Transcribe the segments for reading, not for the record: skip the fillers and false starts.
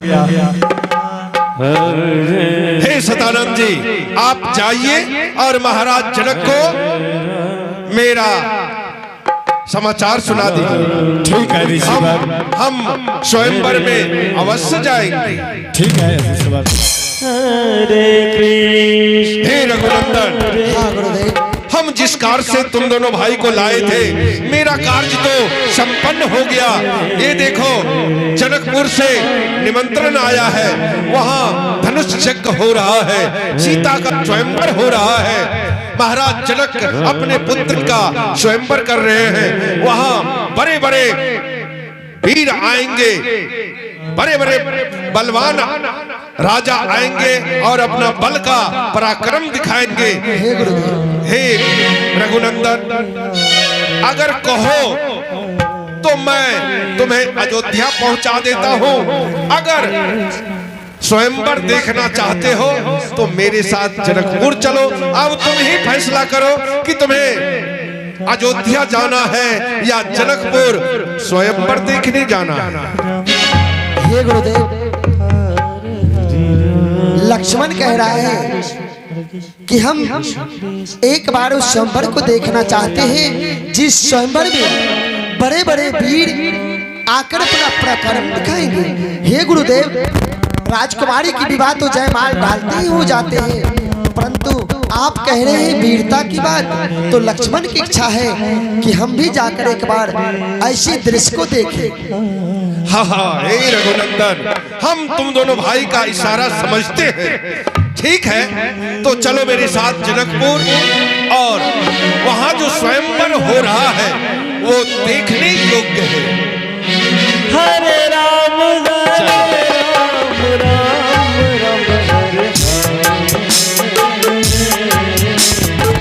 हे सदानंद जी, आप जाइए और महाराज जनक को मेरा समाचार सुना दीजिए। ठीक है ऋषिवर, हम स्वयंवर में अवश्य जाएंगे। ठीक है ऋषिवर। हरे कृष्ण। हे रघुनंदन, हाँ गुरुदेव। हम जिस कार्य से तुम दोनों भाई को लाए थे, मेरा कार्य तो संपन्न हो गया। ये देखो, जनकपुर से निमंत्रण आया है, वहाँ धनुष यज्ञ हो रहा है, सीता का स्वयंवर हो रहा है। महाराज जनक अपने पुत्र का स्वयंवर कर रहे हैं। वहाँ बड़े बड़े वीर आएंगे, बड़े बड़े बलवान राजा आएंगे और अपना बल का पराक्रम दिखाएंगे। हे गुरुदेव। हे रघुनंदन, अगर कहो तो मैं तुम्हें अयोध्या पहुंचा देता हूं। अगर स्वयंवर देखना चाहते हो तो मेरे साथ जनकपुर चलो। अब तुम ही फैसला करो कि तुम्हें अयोध्या जाना है या जनकपुर स्वयंवर देखने जाना है। हे गुरुदेव, लक्ष्मण कह रहा है कि हम एक बार उस स्वयंवर को देखना चाहते हैं जिस स्वयंवर में बड़े बड़े वीर आकर अपना पराक्रम दिखाएंगे। हे गुरुदेव, राजकुमारी की विवाह तो जयमाल डालते ही हो जाते हैं, परंतु आप कह रहे हैं वीरता की बात, तो लक्ष्मण की इच्छा है कि हम भी जाकर एक बार ऐसे दृश्य को देखें। हाँ हाँ, हे रघुनंदन, हम तुम दोनों भाई का इशारा समझते हैं। ठीक है, तो चलो मेरे साथ जनकपुर, और वहाँ जो स्वयंवर हो रहा है वो देखने योग्य है। हरे राम हरे राम राम राम हरे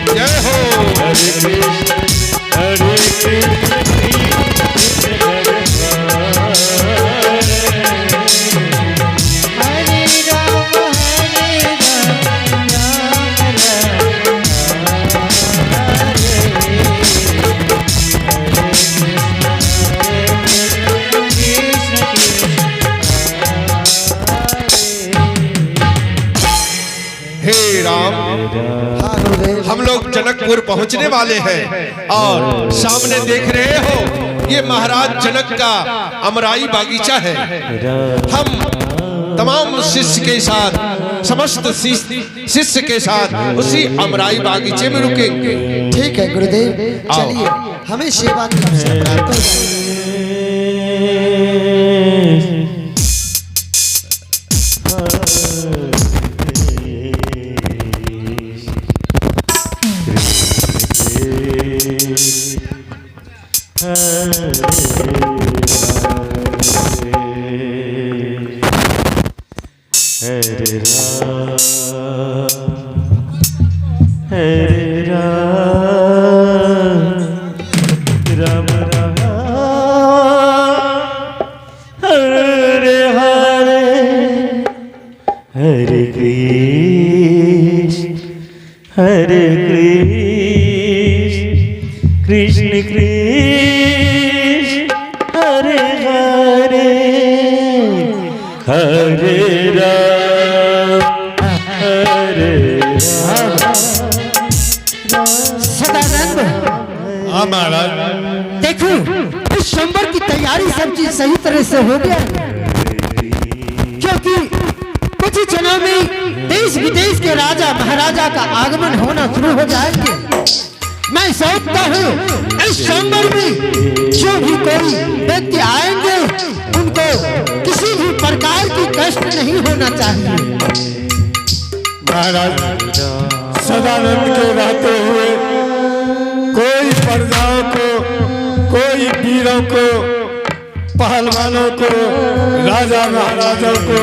जय हो। हरे कृष्ण हरे कृष्ण कृष्ण हरे हे राम, हाँ गुरुदेव। हम लोग जनकपुर पहुंचने वाले हैं और सामने देख रहे हो, ये महाराज जनक का अमराई बागीचा है। हम तमाम शिष्य के साथ, समस्त शिष्य के साथ उसी अमराई बागीचे में रुकेंगे। ठीक है गुरुदेव, चलिए हमें सेवा की अवसर प्राप्त हो जाए। हरे राम राम हरे हरे हरे कृष्ण हरे कृष्ण कृष्ण कृष्ण हरे हरे हरे राम हरे राम। सदानंद, हाँ महाराज। देखो इस स्वयंवर की तैयारी सब चीज सही तरह से हो गया, क्योंकि कुछ ही क्षणों में देश विदेश के राजा महाराजा का आगमन होना शुरू हो जाएंगे। मैं सोचता हूँ इस स्वयंवर में जो भी कोई व्यक्ति आएंगे उनको किसी भी प्रकार की कष्ट नहीं होना चाहिए। महाराज, सदानंद के रहते हुए कोई प्रजाओं को, कोई वीरों को, पहलवानों को, राजा महाराजाओं को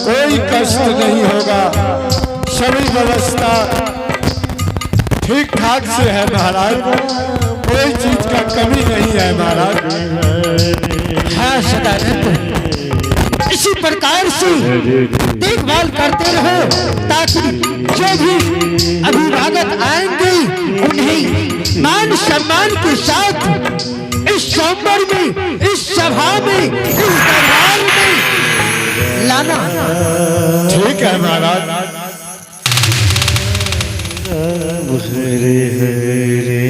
कोई कष्ट नहीं होगा। सभी व्यवस्था ठीक ठाक से है महाराज, कोई चीज का कमी नहीं है महाराज। हाँ सदानंद, इसी प्रकार से देखभाल करते रहो ताकि जो भी अभिभावक आएंगे उन्हें मान सम्मान के साथ इस स्वयंवर में, इस सभा में, इस दरबार में लाना। ठीक है महाराज। हरे हरे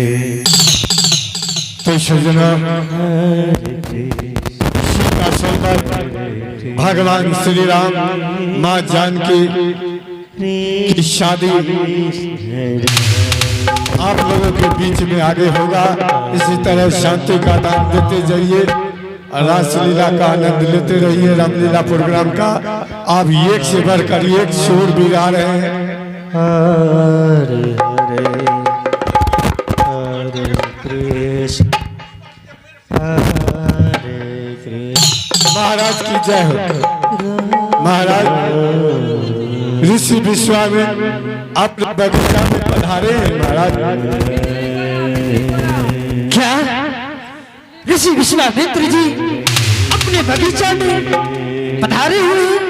तो सजना का सुंदर भगवान श्री राम माँ जानकी की शादी आप लोगों के बीच में आगे होगा। इसी तरह शांति का दान देते जाइए, रासलीला का आनंद लेते रहिए। रामलीला प्रोग्राम का आप एक से बढ़कर एक शोर भी गा रहे हैं। हरे हरे हरे कृष्ण हरे कृष्ण। महाराज की जय हो। महाराज ऋषि विश्वामित्र अपने बगीचा में पधारे हैं। महाराज क्या ऋषि विश्वामित्र जी अपने बगीचा में पधारे हुए हैं?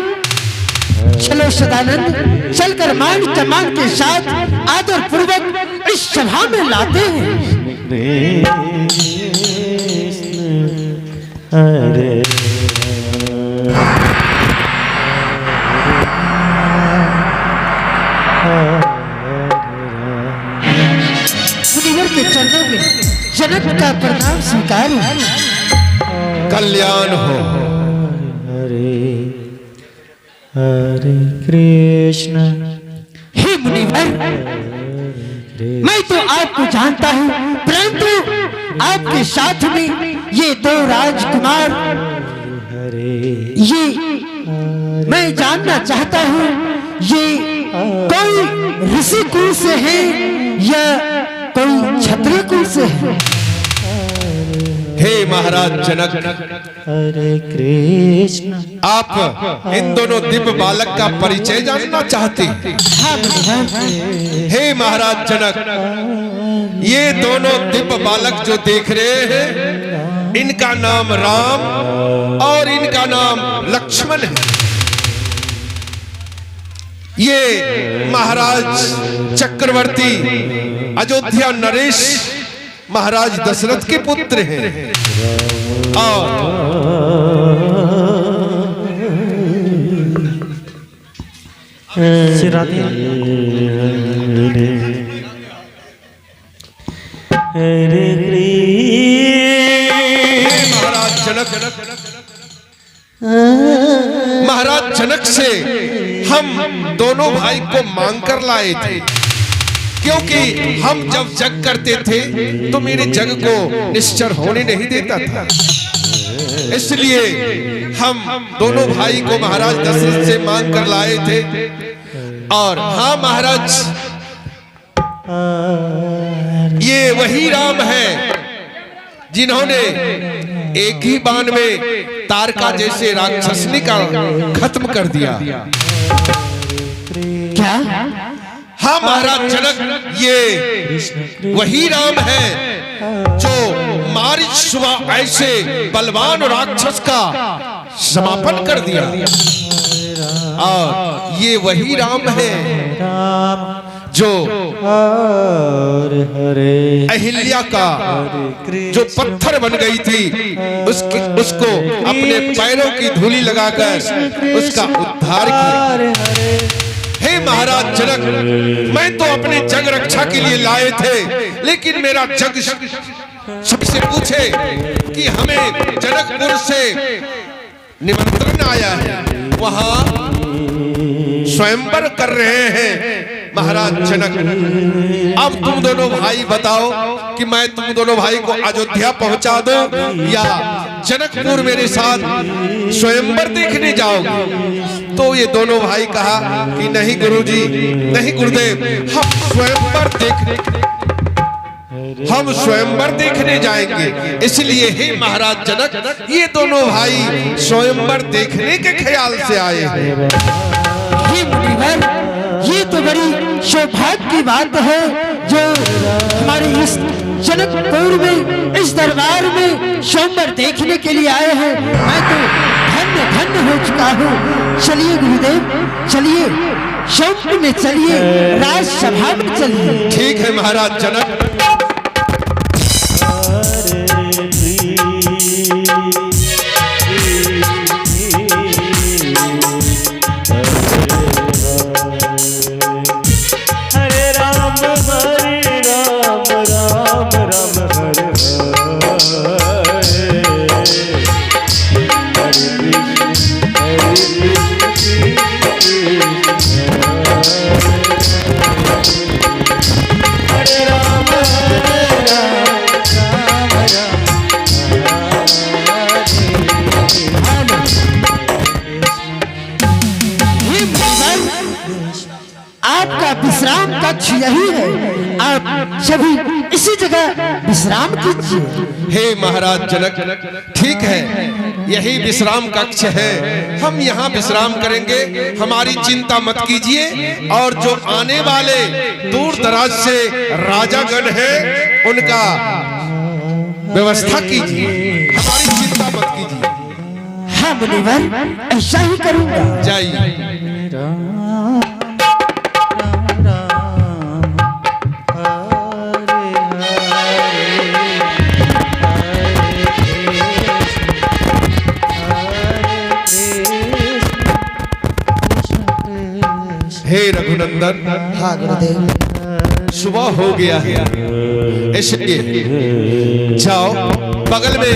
चलो सदानंद, चलकर मान सम्मान के साथ आदर पूर्वक इस सभा में लाते हैं। हरे मुनिवर के चरणों में जनक का प्रणाम स्वीकार। कल्याण हो। हरे हरे कृष्ण। हे मुनिवर, मैं तो आपको जानता हूँ, परंतु आपके साथ में ये दो राजकुमार, ये मैं जानना चाहता हूँ, ये कोई ऋषि कुल से है या कोई क्षत्रिय कुल से है? हे महाराज जनक, हरे कृष्ण। आप इन दोनों दिव्य बालक का परिचय जानना चाहते हैं? हाँ मुनिवर। हे महाराज जनक, ये दोनों दिव्य बालक जो देख रहे हैं, इनका नाम राम और इनका नाम लक्ष्मण है। ये महाराज चक्रवर्ती अयोध्या नरेश महाराज दशरथ के पुत्र हैं। और हरे महाराज जनक से हम दोनों भाई को मांग कर लाए थे, क्योंकि हम जब जग करते थे तो मेरे जग को निश्चर होने नहीं देता था। इसलिए हम दोनों भाई को महाराज दशरथ से मांग कर लाए थे। और हाँ महाराज, ये वही राम है जिन्होंने एक ही बाण में तारका जैसे राक्षसनी का खत्म कर दिया। क्या? हाँ महाराज जनक, ये वही राम है जो मारीचुआ ऐसे बलवान राक्षस का समापन कर दिया। और ये वही राम है जो हरे अहिल्या का जो पत्थर बन गई थी उसको अपने पैरों की धूली लगाकर उसका उद्धार किया। हे महाराज जनक, मैं तो अपने जग रक्षा के लिए लाए थे, लेकिन मेरा जग सबसे पूछे कि हमें जनकपुर से निमंत्रण आया है, वहां स्वयंवर कर रहे हैं। महाराज जनक, अब तुम दोनों भाई बताओ कि मैं तुम दोनों भाई को अयोध्या पहुंचा दूं या जनकपुर मेरे साथ स्वयंवर देखने जाओगे? तो ये दोनों भाई कहा कि नहीं गुरुजी, नहीं गुरुदेव, हम स्वयंवर देखने जाएंगे। इसलिए हे महाराज जनक, ये दोनों भाई स्वयंवर देखने के ख्याल से आए हैं। हे मुनिवर, ये तो बड़ी सौभाग्य की बात है जो हमारे इस जनकपुर में, इस दरबार में स्वयंवर देखने के लिए आए हैं। मैं तो धन्य धन्य हो चुका हूँ। चलिए गुरुदेव, चलिए स्वयंवर में, चलिए राजसभा में चलिए। ठीक है महाराज जनक। आपका विश्राम कक्ष यही है, आप सभी इसी जगह विश्राम कीजिए। हे महाराज जनक, ठीक है, यही विश्राम कक्ष है, हम यहाँ विश्राम करेंगे, हमारी चिंता मत कीजिए। और जो आने वाले दूर दराज से राजागण हैं, उनका व्यवस्था कीजिए, हमारी चिंता मत कीजिए। हाँ मुनिवर, ऐसा ही करूँगा। जाइए। हे रघुनंदन, हाँ गुरुदेव। सुबह हो गया है, इसलिए जाओ बगल में